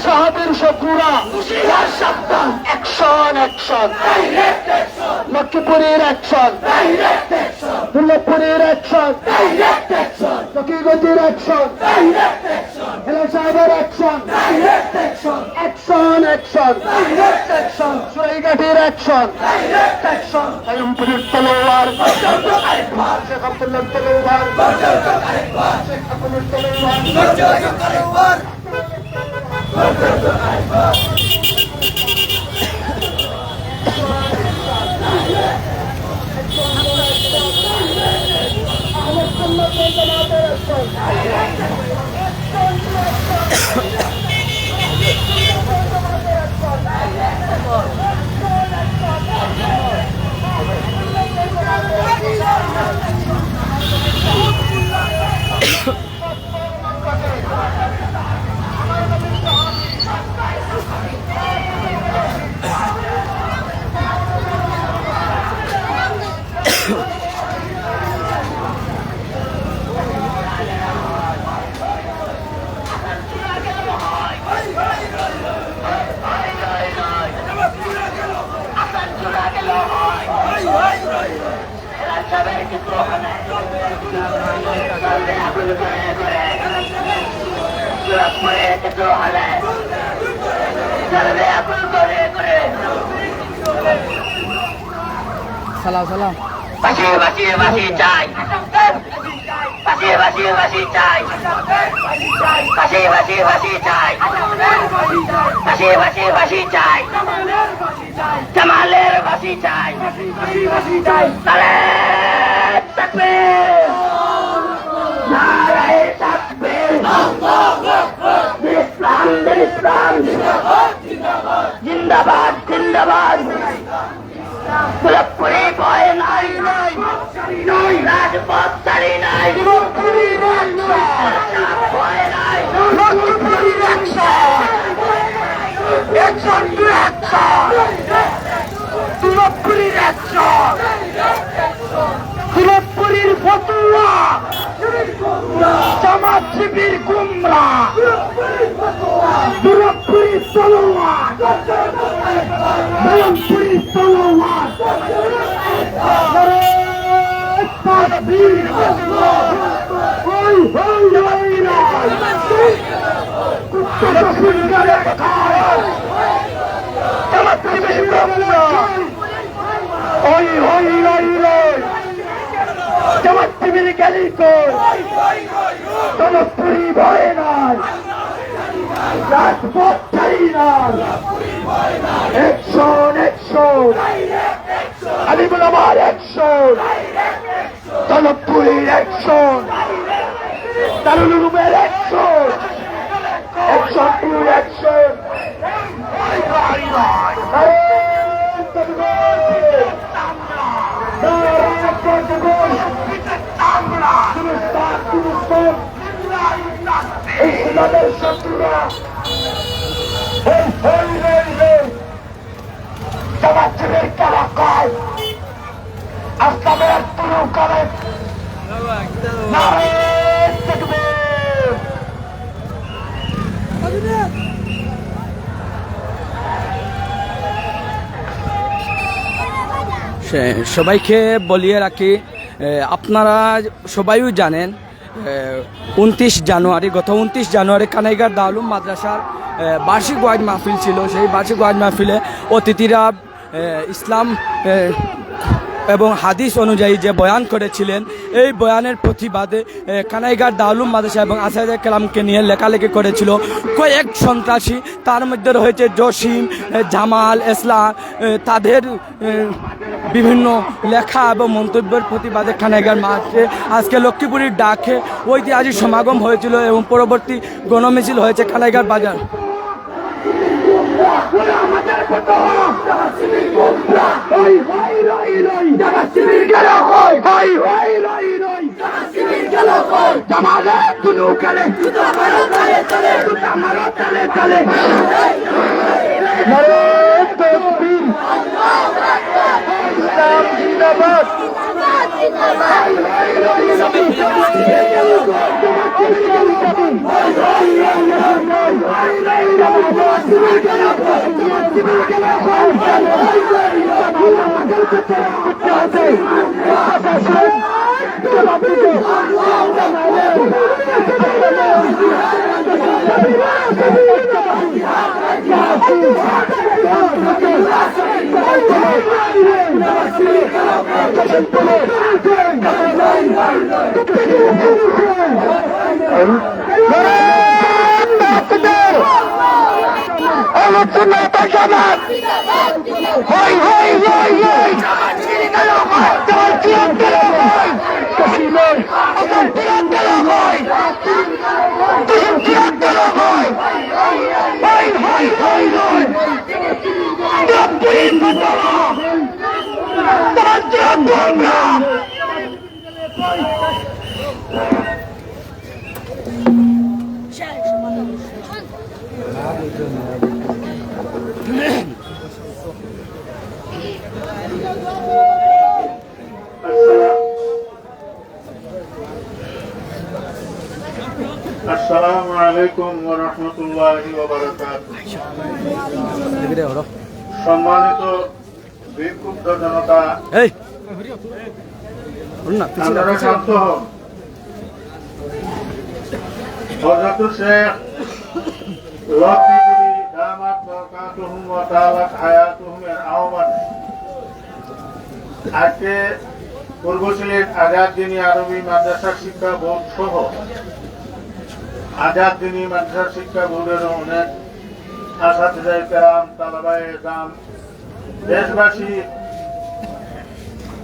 সাহাবীর শত্রুরা action action, লক্ষ্মীপুরের action, দুর্লভপুরের action, লক্ষ্মীগঞ্জের action, হেলা সাহেবের অ্যাকশন, অ্যাকশন অ্যাকশন, সুরাইঘাটের অ্যাকশন, কায়ুমপুরের তলোয়ার, শেখ আব্দুল্লাহর তলোয়ার, শেখ আব্দুল্লাহর তলোয়ার। সালাম সালাম বাঁচিয়ে বাঁচিয়ে বাঁচিয়ে চাই, বাঁচিয়ে বাঁচিয়ে বাঁচিয়ে চাই, বাঁচিয়ে বাঁচিয়ে বাঁচিয়ে চাই, বাঁচিয়ে বাঁচিয়ে বাঁচিয়ে চাই, জামালের বাঁচি চাই, নারায়ে তাকবীর, নারায়ে তাকবীর, ইসলাম ইসলাম, জিন্দাবাদ জিন্দাবাদ। পুরোপুরি ভয় নাই, রাজপথ ছাড়ি নাই, ভয় নাই, পুরোপুরির ফতুয়া, জামাত শিবির গুমরা, পুরোপুরি তলোয়ার, পুরোপুরি তলোয়ার, জামাত শিবির গেলি কই, পুরি ভয় নাই, রাজপথ ছাড়ি নাই, অ্যাকশন অ্যাকশন, আলিমুল আমার অ্যাকশন, তলবপুরীর অ্যাকশন, দারুল উলুমের অ্যাকশন, অ্যাকশন টু অ্যাকশন। ইসলামের শত্রুরা জামাত শিবির খেলা কয়, আসলামের তুলু করে, নারায়ে তাকবীর। সবাইকে বলিয়ে রাখি, আপনারা সবাই জানেন 29 জানুয়ারি, গত 29 জানুয়ারি কানাইঘাট দারুল মাদ্রাসার বার্ষিক ওয়াইজ মাহফিল ছিল। সেই বার্ষিক ওয়াইজ মাহফিলে অতিথিরা ইসলাম এবং হাদিস অনুযায়ী যে বয়ান করেছিলেন, এই বয়ানের প্রতিবাদে কানাইঘাট দারুল মাদ্রাসা এবং আসাদে কেরামকে নিয়ে লেখালেখি করেছিল কয়েক সন্ত্রাসী। তার মধ্যে রয়েছে জসিম, জামাল, ইসলাম। তাদের বিভিন্ন লেখা এবং মন্তব্যের প্রতিবাদে কানাইঘাট মাঠে আজকে লক্ষ্মীপুরের ডাকে ঐতিহাসিক সমাগম হয়েছিল এবং পরবর্তী গণমিছিল হয়েছে কানাইঘাট বাজার। জিন্দাবাদ। আসসালামু আলাইকুম ওয়া রাহমাতুল্লাহি ওয়া বারাকাতুহু। সম্মানিত বিক্ষুব্ধ জনতা, আপনারা শান্ত হন। হযরত শেখ লতিফুরি দামাত বরকাতুহুম ওয়া তাআলাত হায়াতুহুম এর আহ্বানে আজকে পূর্ব সিলেট আজাদ দ্বীনি আরবি মাদ্রাসা শিক্ষা বোর্ড সহ আজাদ দ্বীনি মাদ্রাসা শিক্ষা বোর্ডের অনেক আসাতিজায়ে কেরাম, তালাবায়ে ইলজাম, দেশবাসী,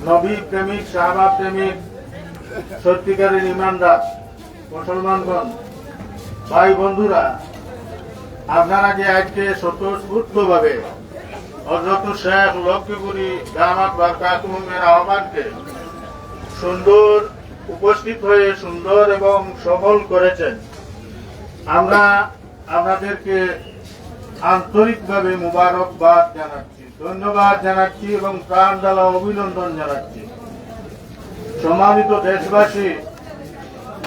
নবী প্রেমিক, সাহাবা প্রেমিক, সত্যিকারের ইমানদার মুসলমানগণ, ভাই বন্ধুরা, আপনারা যে আজকে স্বতঃস্ফূর্তভাবে হযরত শেখ লক্ষ্মীপুরী দামাত বরকাতুহুম এর আহ্বানকে সুন্দর উপস্থিত হয়ে সুন্দর এবং সফল করেছেন, আমরা আপনাদেরকে আন্তরিকভাবে মুবারকবাদ জানাচ্ছি, ধন্যবাদ জানাচ্ছি এবং প্রাণ ঢালা অভিনন্দন জানাচ্ছি। সম্মানিত দেশবাসী,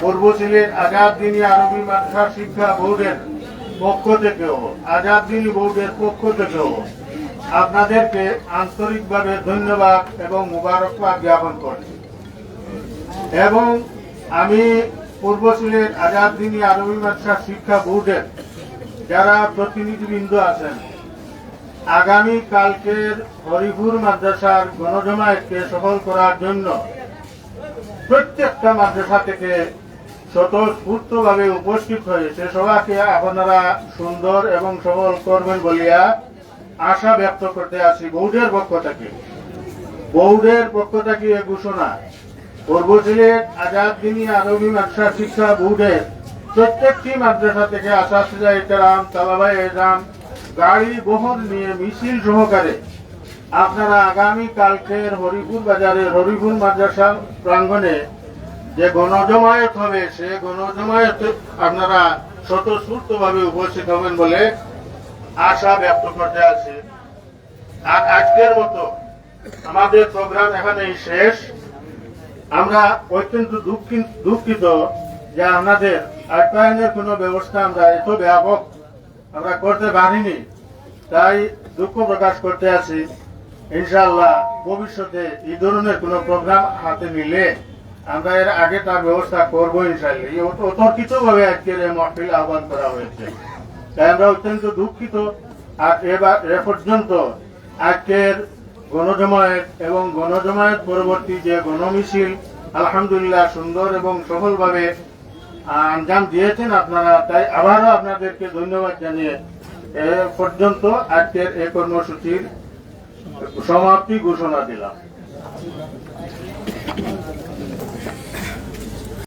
পূর্ব সিলেট আজাদ দ্বীনি আরবি মাদ্রাসা শিক্ষা বোর্ডের পক্ষ থেকেও, আজাদ দ্বীনি বোর্ডের পক্ষ থেকেও আপনাদেরকে আন্তরিকভাবে ধন্যবাদ এবং মুবারকবাদ জ্ঞাপন করছি। এবং আমি পূর্ব সিলেট আজাদ দ্বীনি আরবি মাদ্রাসা শিক্ষা বোর্ডের যারা প্রতিনিধিবৃন্দ আছেন, আগামী কালকের হরিপুর মাদ্রাসার গণজমায়েতকে সফল করার জন্য প্রত্যেকটা মাদ্রাসা থেকে স্বতঃস্ফূর্তভাবে উপস্থিত হয়ে সে সভাকে আপনারা সুন্দর এবং সফল করবেন বলিয়া আশা ব্যক্ত করতে আসি। বোর্ডের পক্ষ থেকে ঘোষণা, পূর্ব সিলেট আজাদ দ্বীনি আরবি মাদ্রাসা শিক্ষা বোর্ডের প্রত্যেকটি মাদ্রাসা থেকে আসাতিজায়ে কেরাম, তালাবায়ে ইলজাম গাড়ি বহর নিয়ে মিছিল সহকারে আপনারা আগামী কালকের হরিপুর বাজারের হরিপুর মাদ্রাসা প্রাঙ্গণে যে গণজমায়েত হবে, সে গণজমায়েত আপনারা স্বতঃস্ফূর্তভাবে উপস্থিত হবেন বলে আশা ব্যক্ত করতে আছে। আর আজকের মতো আমাদের প্রোগ্রাম এখানেই শেষ। আমরা অত্যন্ত দুঃখিত যে আমাদের আপ্যায়নের কোনো ব্যবস্থা আমরা এত ব্যাপক আমরা করতে পারিনি, তাই দুঃখ প্রকাশ করতে আছি। ইনশাআল্লাহ ভবিষ্যতে এই ধরনের কোনো প্রোগ্রাম হাতে নিলে আমরা এর আগে তার ব্যবস্থা করবো ইনশাআল্লাহ। অতর্কিত ভাবে আজকের এই মাহফিল আহ্বান করা হয়েছে, তাই আমরা অত্যন্ত দুঃখিত। আর এ পর্যন্ত আজকের গণজমায়েত এবং গণজমায়েত পরবর্তী যে গণমিছিল আলহামদুলিল্লাহ সুন্দর এবং সফলভাবে আঞ্জাম দিয়েছেন আপনারা, তাই আবারও আপনাদেরকে ধন্যবাদ জানিয়ে এ পর্যন্ত আজকের এই কর্মসূচির সমাপ্তি ঘোষণা দিলাম।